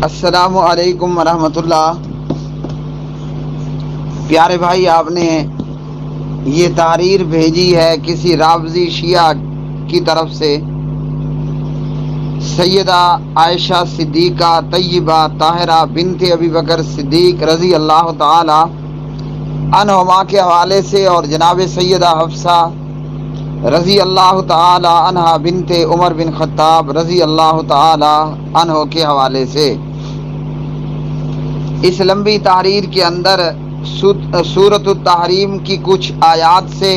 السلام علیکم ورحمۃ اللہ۔ پیارے بھائی، آپ نے یہ تحریر بھیجی ہے کسی رافضی شیعہ کی طرف سے، سیدہ عائشہ صدیقہ طیبہ طاہرہ بنت ابی بکر صدیق رضی اللہ تعالی عنہما کے حوالے سے، اور جناب سیدہ حفصہ رضی اللہ تعالی عنہا بنت عمر بن خطاب رضی اللہ تعالی عنہ کے حوالے سے۔ اس لمبی تحریر کے اندر سورۃ التحریم کی کچھ آیات سے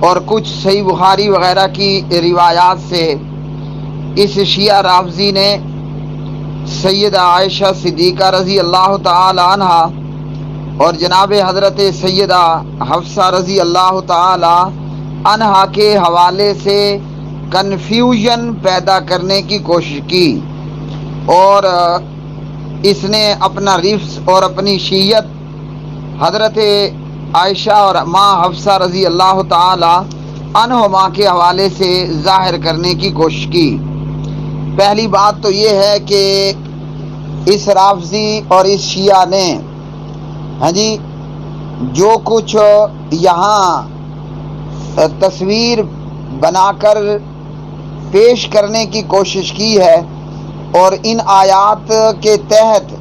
اور کچھ صحیح بخاری وغیرہ کی روایات سے اس شیعہ رافضی نے سیدہ عائشہ صدیقہ رضی اللہ تعالی عنہا اور جناب حضرت سیدہ حفصہ رضی اللہ تعالی عنہا کے حوالے سے کنفیوژن پیدا کرنے کی کوشش کی، اور اس نے اپنا رفض اور اپنی شیعت حضرت عائشہ اور ماں حفصہ رضی اللہ تعالی عنہما کے حوالے سے ظاہر کرنے کی کوشش کی۔ پہلی بات تو یہ ہے کہ اس رافضی اور اس شیعہ نے جو کچھ یہاں تصویر بنا کر پیش کرنے کی کوشش کی ہے، اور ان آیات کے تحت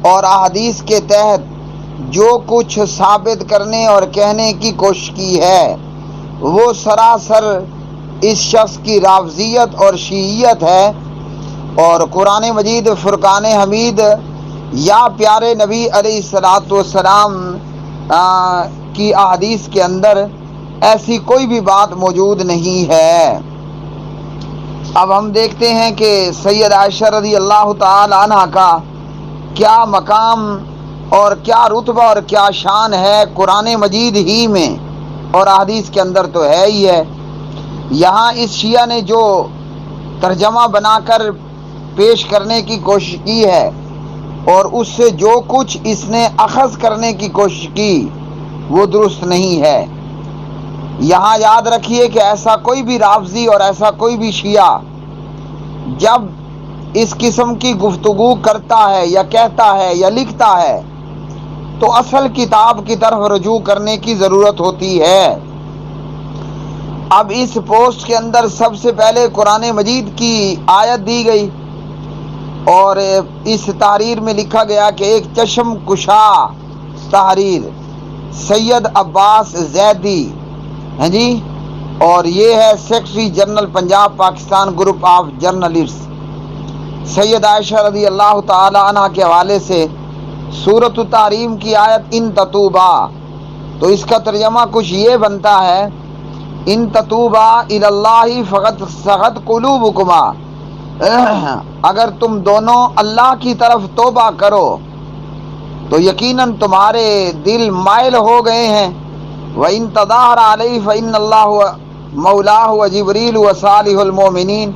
اور احادیث کے تحت جو کچھ ثابت کرنے اور کہنے کی کوشش کی ہے، وہ سراسر اس شخص کی رافضیت اور شیعیت ہے، اور قرآن مجید فرقان حمید یا پیارے نبی علیہ الصلوۃ والسلام کی احادیث کے اندر ایسی کوئی بھی بات موجود نہیں ہے۔ اب ہم دیکھتے ہیں کہ سید عائشہ رضی اللہ تعالی عنہ کا کیا مقام اور کیا رتبہ اور کیا شان ہے قرآن مجید ہی میں، اور احادیث کے اندر تو ہے ہی ہے۔ یہاں اس شیعہ نے جو ترجمہ بنا کر پیش کرنے کی کوشش کی ہے، اور اس سے جو کچھ اس نے اخذ کرنے کی کوشش کی، وہ درست نہیں ہے۔ یہاں یاد رکھیے کہ ایسا کوئی بھی رافضی اور ایسا کوئی بھی شیعہ جب اس قسم کی گفتگو کرتا ہے یا کہتا ہے یا لکھتا ہے، تو اصل کتاب کی طرف رجوع کرنے کی ضرورت ہوتی ہے۔ اب اس پوسٹ کے اندر سب سے پہلے قرآن مجید کی آیت دی گئی، اور اس تحریر میں لکھا گیا کہ ایک چشم کشا تحریر سید عباس زیدی، اور یہ ہے secretary general Punjab Pakistan group of journalist, Syed Ayesha رضی اللہ تعالی عنہ کے حوالے سے سورۃ التحریم کی آیت ان تتوبا، تو اس کا ترجمہ کچھ یہ بنتا ہے، ان تتوبا الی اللہ فقد صغت قلوبکما، اگر تم دونوں اللہ کی طرف توبہ کرو تو یقیناً تمہارے دل مائل ہو گئے ہیں۔ وَإِن تَظَاهَرَ عَلَيْهِ فَإِنَّ اللَّهَ مَوْلَاهُ وَجِبْرِيلُ وَصَالِحُ الْمُؤْمِنِينَ،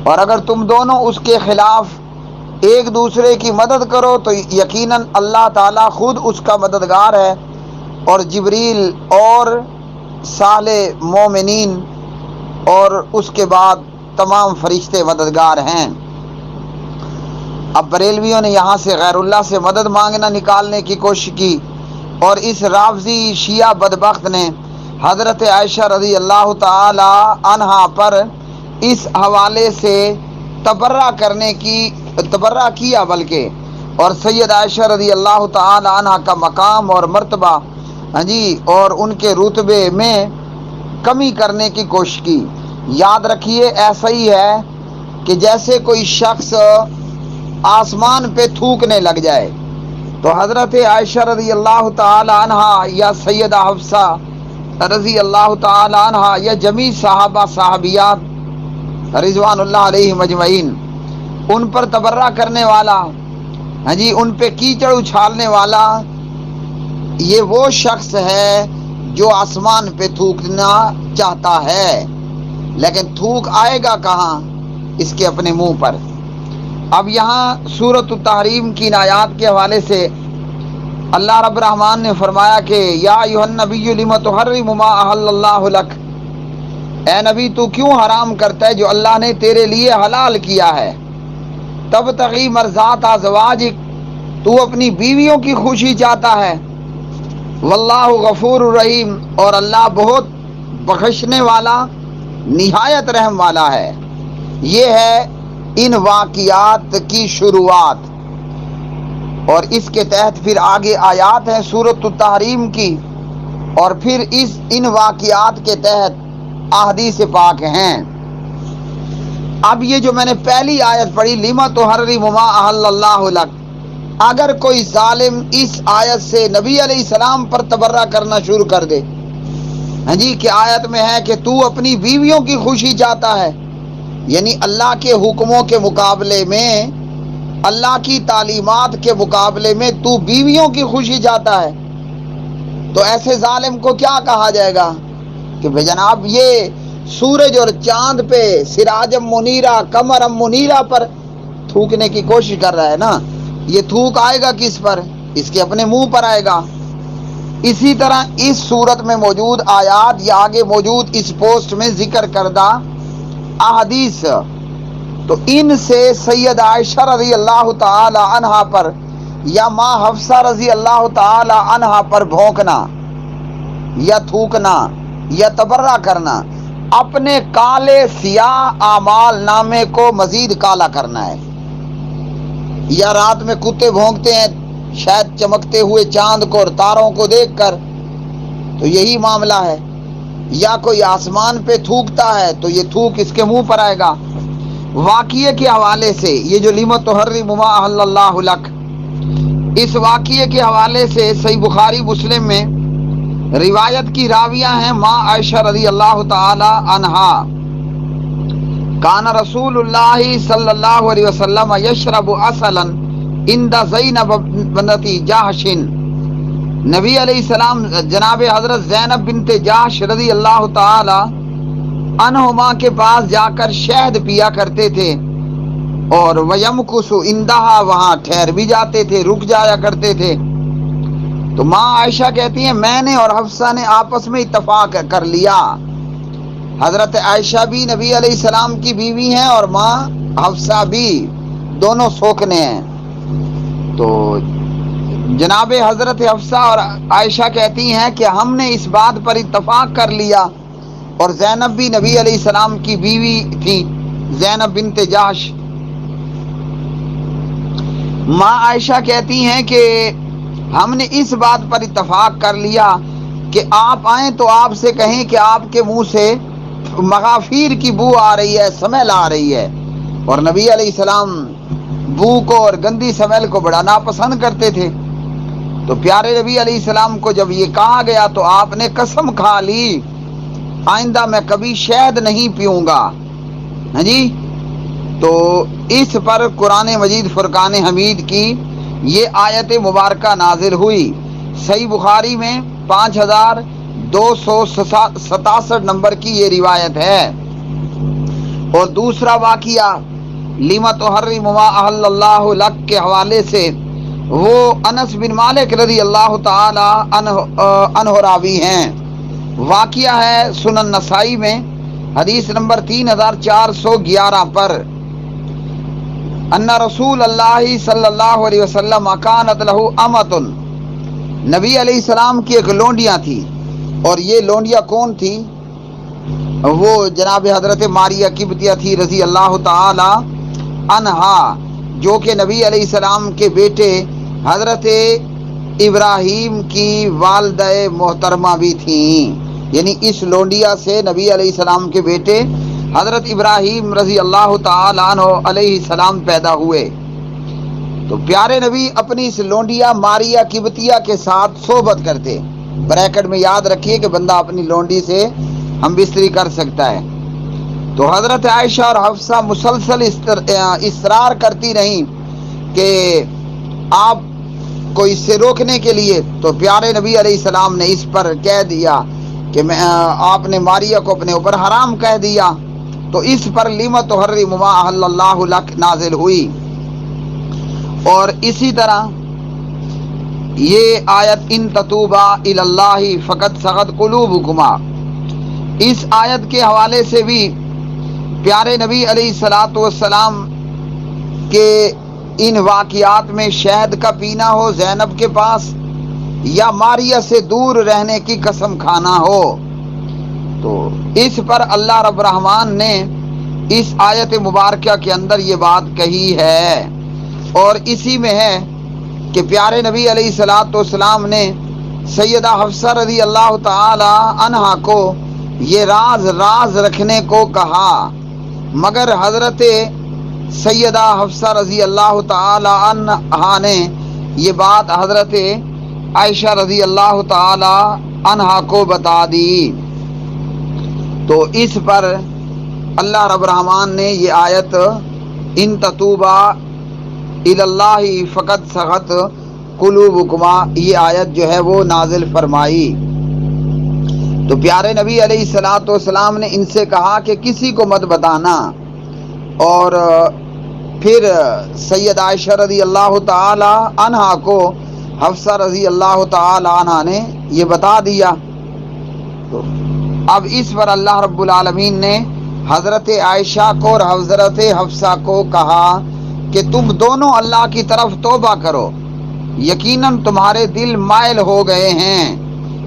اور اگر تم دونوں اس کے خلاف ایک دوسرے کی مدد کرو تو یقیناً اللہ تعالیٰ خود اس کا مددگار ہے، اور جبریل اور صالح مومنین اور اس کے بعد تمام فرشتے مددگار ہیں۔ اب بریلویوں نے یہاں سے غیر اللہ سے مدد مانگنا نکالنے کی کوشش کی، اور اس رافضی شیعہ بدبخت نے حضرت عائشہ رضی اللہ تعالی عنہا پر اس حوالے سے تبرا کیا، بلکہ اور سید عائشہ رضی اللہ تعالی عنہا کا مقام اور مرتبہ اور ان کے رتبے میں کمی کرنے کی کوشش کی۔ یاد رکھیے، ایسا ہی ہے کہ جیسے کوئی شخص آسمان پہ تھوکنے لگ جائے، تو حضرت عائشہ رضی اللہ تعالی عنہا یا سیدہ حفصہ رضی اللہ تعالی عنہا یا جمیع صحابہ صحابیات رضوان اللہ علیہم اجمعین، ان پر تبرہ کرنے والا، ان پہ کیچڑ اچھالنے والا، یہ وہ شخص ہے جو آسمان پہ تھوکنا چاہتا ہے، لیکن تھوک آئے گا کہاں؟ اس کے اپنے منہ پر۔ اب یہاں سورۃ التحریم کی آیات کے حوالے سے اللہ رب الرحمن نے فرمایا کہ یا ایھا النبی لم تحرم ما احل اللہ لک، اے نبی تو کیوں حرام کرتا ہے جو اللہ نے تیرے لیے حلال کیا ہے۔ تبتغی مرضات ازواجک، تو اپنی بیویوں کی خوشی چاہتا ہے، واللہ غفور الرحیم، اور اللہ بہت بخشنے والا نہایت رحم والا ہے۔ یہ ہے ان واقعات کی شروعات، اور اس کے تحت پھر آگے آیات ہیں سورۃ التحریم کی، اور پھر ان واقعات کے تحت احادیث پاک ہیں۔ اب یہ جو میں نے پہلی آیت پڑھی، لِمَ تُحَرِّمُ مَا أَحَلَّ اللَّهُ لَكَ، اگر کوئی ظالم اس آیت سے نبی علیہ السلام پر تبرا کرنا شروع کر دے، ہاں جی، کہ آیت میں ہے کہ تو اپنی بیویوں کی خوشی چاہتا ہے، یعنی اللہ کے حکموں کے مقابلے میں، اللہ کی تعلیمات کے مقابلے میں تو بیویوں کی خوشی چاہتا ہے، تو ایسے ظالم کو کیا کہا جائے گا کہ بھائی جناب یہ سورج اور چاند پہ سراجم منیرہ قمرم منیرہ پر تھوکنے کی کوشش کر رہا ہے نا، یہ تھوک آئے گا کس پر؟ اس کے اپنے منہ پر آئے گا۔ اسی طرح اس صورت میں موجود آیات یا آگے موجود اس پوسٹ میں ذکر کردہ احادیث، تو ان سے سید عائشہ رضی اللہ تعالی عنہا پر یا ماں حفصہ رضی اللہ تعالی عنہا پر بھونکنا یا تھوکنا یا تبرہ کرنا اپنے کالے سیاہ اعمال نامے کو مزید کالا کرنا ہے۔ یا رات میں کتے بھونکتے ہیں شاید چمکتے ہوئے چاند کو اور تاروں کو دیکھ کر، تو یہی معاملہ ہے۔ یا کوئی آسمان پہ تھوکتا ہے تو یہ تھوک اس کے منہ پر آئے گا۔ واقعے کے حوالے سے یہ جو لِمَ تُحَرِّمُ مَا أَحَلَّ اللَّهُ لَكَ، اس واقعے کے حوالے سے صحیح بخاری مسلم میں روایت کی راویہ ہیں ماں عائشہ رضی اللہ تعالی عنہا، کان رسول اللہ صلی اللہ علیہ وسلم یشرب عسلا عند زینب بنت جحش، نبی علیہ السلام جناب حضرت زینب بنت جحش رضی اللہ تعالی عنہما کے پاس جا کر شہد پیا کرتے تھے، اور وَيَمْكُسُ عِنْدَهَا، وہاں ٹھہر بھی جاتے تھے، رک جایا کرتے تھے۔ تو ماں عائشہ کہتی ہیں میں نے اور حفصہ نے آپس میں اتفاق کر لیا، حضرت عائشہ بھی نبی علیہ السلام کی بیوی ہیں اور ماں حفصہ بھی، دونوں سوکھنے ہیں۔ تو جناب حضرت حفصہ اور عائشہ کہتی ہیں کہ ہم نے اس بات پر اتفاق کر لیا، اور زینب بھی نبی علیہ السلام کی بیوی تھی، زینب بنت جحش۔ ماں عائشہ کہتی ہیں کہ ہم نے اس بات پر اتفاق کر لیا کہ آپ آئیں تو آپ سے کہیں کہ آپ کے منہ سے مغافیر کی بو آ رہی ہے، سمیل آ رہی ہے، اور نبی علیہ السلام بو کو اور گندی سمیل کو بڑا ناپسند کرتے تھے۔ تو پیارے نبی علیہ السلام کو جب یہ کہا گیا تو آپ نے قسم کھا لی آئندہ میں کبھی شہد نہیں پیوں گا، ہاں جی۔ تو اس پر قرآن مجید فرقان حمید کی یہ آیت مبارکہ نازل ہوئی۔ صحیح بخاری میں 5267 نمبر کی یہ روایت ہے۔ اور دوسرا واقعہ لِمَ تُحَرِّمُ مَا أَحَلَّ اللَّهُ لَكَ کے حوالے سے وہ انس بن مالک رضی اللہ تعالی عنہ راوی ہیں۔ واقعہ ہے سنن نسائی میں حدیث نمبر 3411 پر، ان رسول اللہ صلی اللہ علیہ وسلم کانت لہ امۃ، نبی علیہ السلام کی ایک لونڈیاں تھی، اور یہ لونڈیاں کون تھی؟ وہ جناب حضرت ماریہ قبطیہ تھی رضی اللہ تعالی عنہا، جو کہ نبی علیہ السلام کے بیٹے حضرت ابراہیم کی والدہ محترمہ بھی تھیں، یعنی اس لونڈیا سے نبی علیہ السلام کے بیٹے حضرت ابراہیم رضی اللہ تعالی عنہ علیہ السلام پیدا ہوئے۔ تو پیارے نبی اپنی اس لونڈیا ماریہ قبطیہ کے ساتھ صحبت کرتے، بریکٹ میں یاد رکھیے کہ بندہ اپنی لونڈی سے ہم بستری کر سکتا ہے۔ تو حضرت عائشہ اور حفصہ مسلسل اصرار کرتی رہیں کہ آپ کو اس سے روکنے کے لیے، تو پیارے نبی علیہ السلام نے اس پر کہہ دیا کہ آپ نے ماریہ کو اپنے اوپر حرام کہہ دیا، تو اس پر لِمَ تُحَرِّمُ مَا أَحَلَّ اللَّهُ لَكَ نازل ہوئی۔ اور اسی طرح یہ آیت ان تتوبا الی اللہ فقد صغت قلوبکما، اس آیت کے حوالے سے بھی پیارے نبی علیہ الصلوۃ والسلام کہ ان واقعات میں شہد کا پینا ہو زینب کے پاس یا ماریہ سے دور رہنے کی قسم کھانا ہو۔ تو اس پر اللہ رب الرحمن نے اس آیت مبارکہ کے اندر یہ بات کہی ہے، اور اسی میں ہے کہ پیارے نبی علیہ الصلوۃ والسلام نے سیدہ حفصہ رضی اللہ تعالی عنہا کو یہ راز رکھنے کو کہا، مگر حضرت سیدہ حفصہ رضی اللہ تعالی عنہا نے یہ بات حضرت عائشہ رضی اللہ تعالی عنہا کو بتا دی۔ تو اس پر اللہ رب الرحمن نے یہ آیت ان تتوبا الی اللہ فقد صغت قلوبکما، یہ آیت جو ہے وہ نازل فرمائی۔ تو پیارے نبی علیہ الصلوۃ والسلام نے ان سے کہا کہ کسی کو مت بتانا، اور پھر سید عائشہ رضی اللہ تعالی عنہا کو حفصہ رضی اللہ تعالی عنہا نے یہ بتا دیا۔ تو اب اس پر اللہ رب العالمین نے حضرت عائشہ کو اور حضرت حفصہ کو کہا کہ تم دونوں اللہ کی طرف توبہ کرو، یقیناً تمہارے دل مائل ہو گئے ہیں،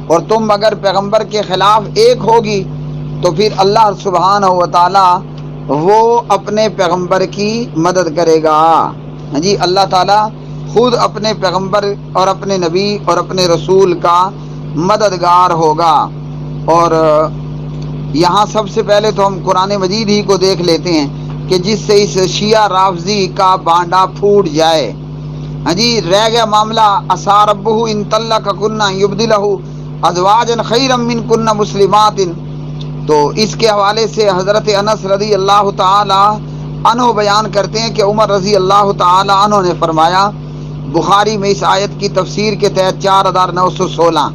اور تم اگر پیغمبر کے خلاف ایک ہوگی تو پھر اللہ سبحانہ و تعالی وہ اپنے پیغمبر کی مدد کرے گا۔ جی اللہ تعالیٰ خود اپنے پیغمبر اور اپنے نبی اور اپنے رسول کا مددگار ہوگا۔ اور یہاں سب سے پہلے تو ہم قرآن مجید ہی کو دیکھ لیتے ہیں کہ جس سے اس شیعہ رافضی کا بانڈا پھوٹ جائے۔ ہاں جی، رہ گیا معاملہ عسیٰ ربہ ان طلقکن یبدلہ ازواجا خیرا منکن مسلمات، تو اس کے حوالے سے حضرت انس رضی اللہ تعالی عنہ بیان کرتے ہیں کہ عمر رضی اللہ تعالی عنہ نے فرمایا، بخاری میں اس آیت کی تفسیر کے تحت 4916،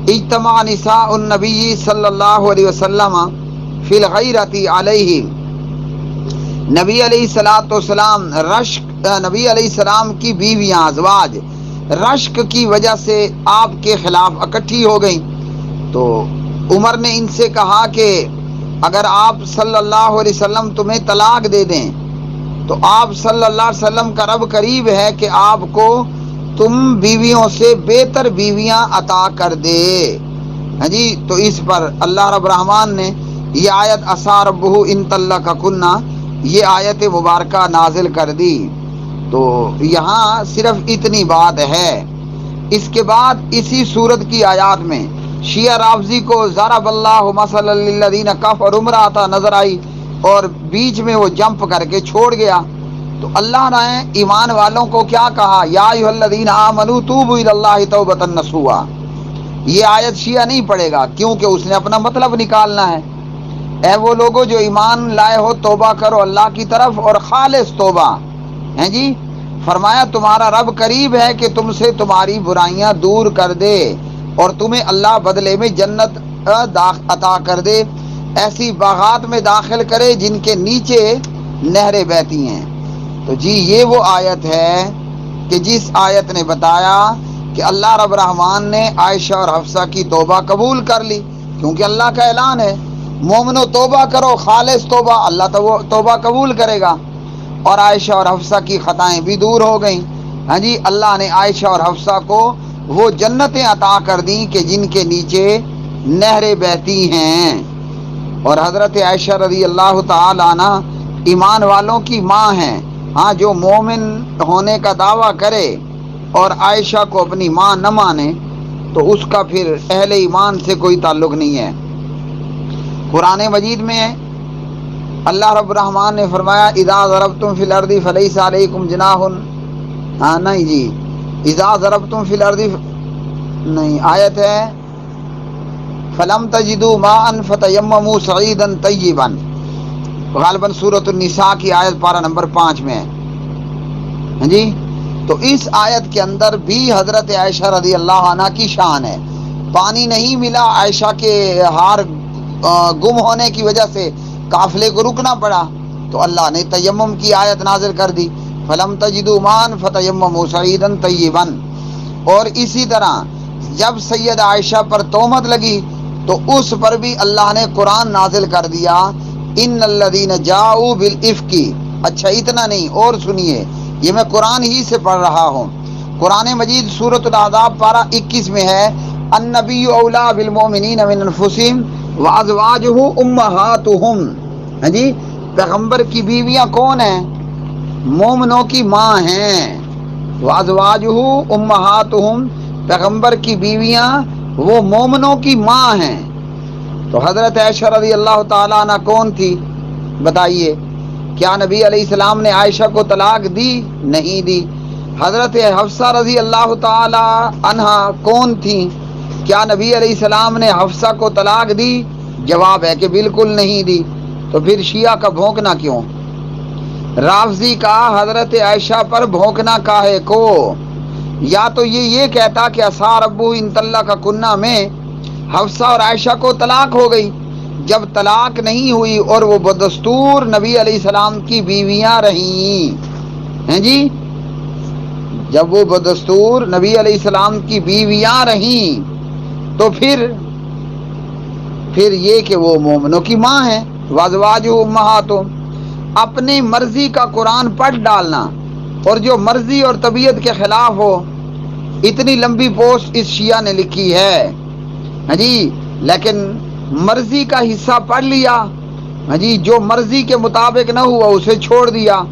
اجتمع نساء النبی صلی اللہ علیہ وسلم فی الغیرۃ علیہ، نبی علیہ الصلوۃ والسلام نبی علیہ السلام کی بیویاں ازواج رشک کی وجہ سے آپ کے خلاف اکٹھی ہو گئیں۔ تو عمر نے ان سے کہا کہ اگر آپ صلی اللہ علیہ وسلم تمہیں طلاق دے دیں تو آپ صلی اللہ علیہ وسلم کا رب قریب ہے کہ آپ کو تم بیویوں سے بہتر بیویاں عطا کر دے۔ ہاں جی، تو اس پر اللہ رب الرحمن نے یہ آیت عسیٰ ربہ ان طلقکن، یہ آیت مبارکہ نازل کر دی۔ تو یہاں صرف اتنی بات ہے۔ اس کے بعد اسی صورت کی آیات میں شیعہ رافضی کو ضرب اللہ مثلا للذین کفروا امرأۃ نظر آئی اور بیچ میں وہ جمپ کر کے چھوڑ گیا۔ تو اللہ نے ایمان والوں کو کیا کہا، یا ایھا الذین آمنوا توبوا الی اللہ توبۃ نصوحا۔ یہ آیت شیعہ نہیں پڑھے گا کیونکہ اس نے اپنا مطلب نکالنا ہے۔ اے وہ لوگوں جو ایمان لائے ہو، توبہ کرو اللہ کی طرف اور خالص توبہ ہیں جی۔ فرمایا تمہارا رب قریب ہے کہ تم سے تمہاری برائیاں دور کر دے اور تمہیں اللہ بدلے میں جنت عطا کر دے، ایسی باغات میں داخل کرے جن کے نیچے نہریں بہتی ہیں۔ تو جی یہ وہ آیت ہے کہ جس آیت نے بتایا کہ اللہ رب الرحمن نے عائشہ اور حفصہ کی توبہ قبول کر لی، کیونکہ اللہ کا اعلان ہے مومنو توبہ کرو، خالص توبہ، اللہ توبہ قبول کرے گا۔ اور عائشہ اور حفصہ کی خطائیں بھی دور ہو گئیں۔ ہاں جی، اللہ نے عائشہ اور حفصہ کو وہ جنتیں عطا کر دیں کہ جن کے نیچے نہریں بہتی ہیں۔ اور حضرت عائشہ رضی اللہ تعالی عنہ ایمان والوں کی ماں ہیں۔ ہاں، جو مومن ہونے کا دعویٰ کرے اور عائشہ کو اپنی ماں نہ مانے تو اس کا پھر اہل ایمان سے کوئی تعلق نہیں ہے۔ قرآن مجید میں اللہ رب الرحمن نے فرمایا اذا ضربتم فی الارض فلیس علیکم جناح، ہاں نہیں جی، اذا ضربتم فی الارض نہیں، آیت ہے فلم تجدوا ماء فتیمموا صعیدا طیبا، غالباً سورۃ النساء کی آیت پارہ نمبر 5 میں ہے۔ ہاں جی، تو اس آیت کے اندر بھی حضرت عائشہ رضی اللہ عنہ کی شان ہے۔ پانی نہیں ملا، عائشہ کے ہار گم ہونے کی وجہ سے قافلے کو رکنا پڑا، تو اللہ نے تیمم کی آیت نازل کر دی، فلم تجدوا ماء فتیمموا صعیدا طیبا۔ اور اسی طرح جب سید عائشہ پر تہمت لگی تو اس پر بھی اللہ نے قرآن نازل کر دیا، ان الذین جاؤوا بالافک اچھا اتنا نہیں، اور سنیے، یہ میں قرآن ہی سے پڑھ رہا ہوں۔ قرآن مجید سورۃ الاحزاب پارہ 21 میں ہے، النبی اولیٰ بالمؤمنین من انفسہم وازواجہ امہاتہم۔ ہاں جی، پیغمبر کی بیویاں کون ہیں؟ مومنوں کی ماں ہیں۔ وازواجہ امہاتہم، پیغمبر کی بیویاں وہ مومنوں کی ماں ہیں۔ تو حضرت عائشہ رضی اللہ تعالیٰ عنہ کون تھی بتائیے؟ کیا نبی علیہ السلام نے عائشہ کو طلاق دی؟ نہیں دی۔ حضرت حفصہ رضی اللہ تعالی عنہا کون تھی؟ کیا نبی علیہ السلام نے حفصہ کو طلاق دی؟ جواب ہے کہ بالکل نہیں دی۔ تو پھر شیعہ کا بھونکنا کیوں؟ رافضی کا حضرت عائشہ پر بھونکنا کاہے کو؟ یا تو یہ کہتا کہ عصا ربہ ان طلقکن میں حفصہ اور عائشہ کو طلاق ہو گئی، جب طلاق نہیں ہوئی اور وہ بدستور نبی علیہ السلام کی بیویاں رہیں، ہیں جی، جب وہ بدستور نبی علیہ السلام کی بیویاں رہیں تو پھر یہ کہ وہ مومنوں کی ماں ہیں۔ وازواجہ امہاتہم، اپنی مرضی کا قرآن پڑھ ڈالنا اور جو مرضی اور طبیعت کے خلاف ہو، اتنی لمبی پوسٹ اس شیعہ نے لکھی ہے، ہاں جی، لیکن مرضی کا حصہ پڑھ لیا، ہاں جی، جو مرضی کے مطابق نہ ہوا اسے چھوڑ دیا۔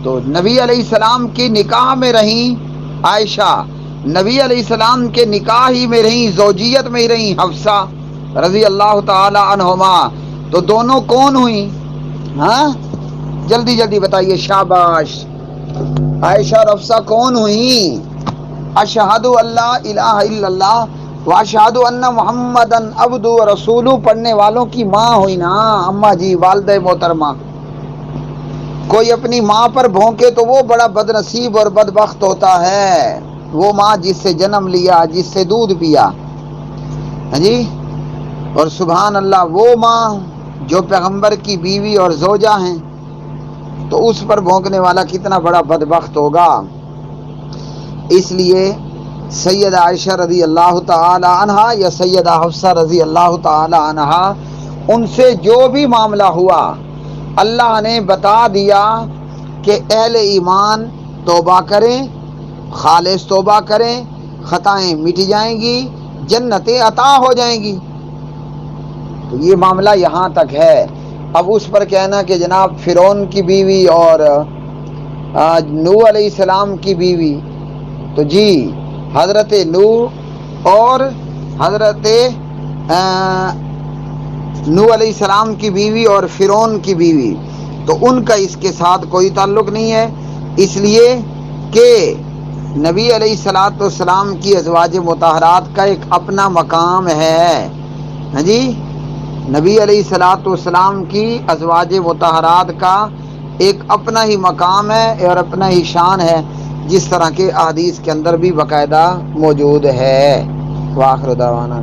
تو نبی علیہ السلام کی نکاح میں رہیں عائشہ، نبی علیہ السلام کے نکاح ہی میں رہیں، زوجیت میں ہی رہیں حفصہ رضی اللہ تعالی عنہما۔ تو دونوں کون ہوئیں؟ ہاں جلدی جلدی بتائیے، شاباش۔ عائشہ اور حفصہ کون ہوئیں؟ اشہد اللہ الہ الا اللہ واشہد ان محمدن عبدہ ورسولہ پڑھنے والوں کی ماں ہوئی نا، اماں جی، والدہ محترمہ۔ کوئی اپنی ماں پر بھونکے تو وہ بڑا بد نصیب اور بدبخت ہوتا ہے، وہ ماں جس سے جنم لیا، جس سے دودھ پیا، ہاں جی، اور سبحان اللہ وہ ماں جو پیغمبر کی بیوی اور زوجہ ہیں، تو اس پر بھونکنے والا کتنا بڑا بدبخت ہوگا۔ اس لیے سیدہ عائشہ رضی اللہ تعالی عنہا یا سیدہ حفصہ رضی اللہ تعالی عنہا، ان سے جو بھی معاملہ ہوا اللہ نے بتا دیا کہ اہل ایمان توبہ کریں، خالص توبہ کریں، خطائیں مٹ جائیں گی، جنتیں عطا ہو جائیں گی۔ تو یہ معاملہ یہاں تک ہے۔ اب اس پر کہنا کہ جناب فرعون کی بیوی اور نوح علیہ السلام کی بیوی، تو جی حضرت نوح اور حضرت نوح علیہ السلام کی بیوی اور فرعون کی بیوی، تو ان کا اس کے ساتھ کوئی تعلق نہیں ہے، اس لیے کہ نبی علیہ السلام کی ازواج مطہرات کا ایک اپنا مقام ہے، ہاں جی، نبی علیہ السلام کی ازواج مطہرات کا ایک اپنا ہی مقام ہے اور اپنا ہی شان ہے، جس طرح کے احادیث کے اندر بھی باقاعدہ موجود ہے۔ وآخر دعوانا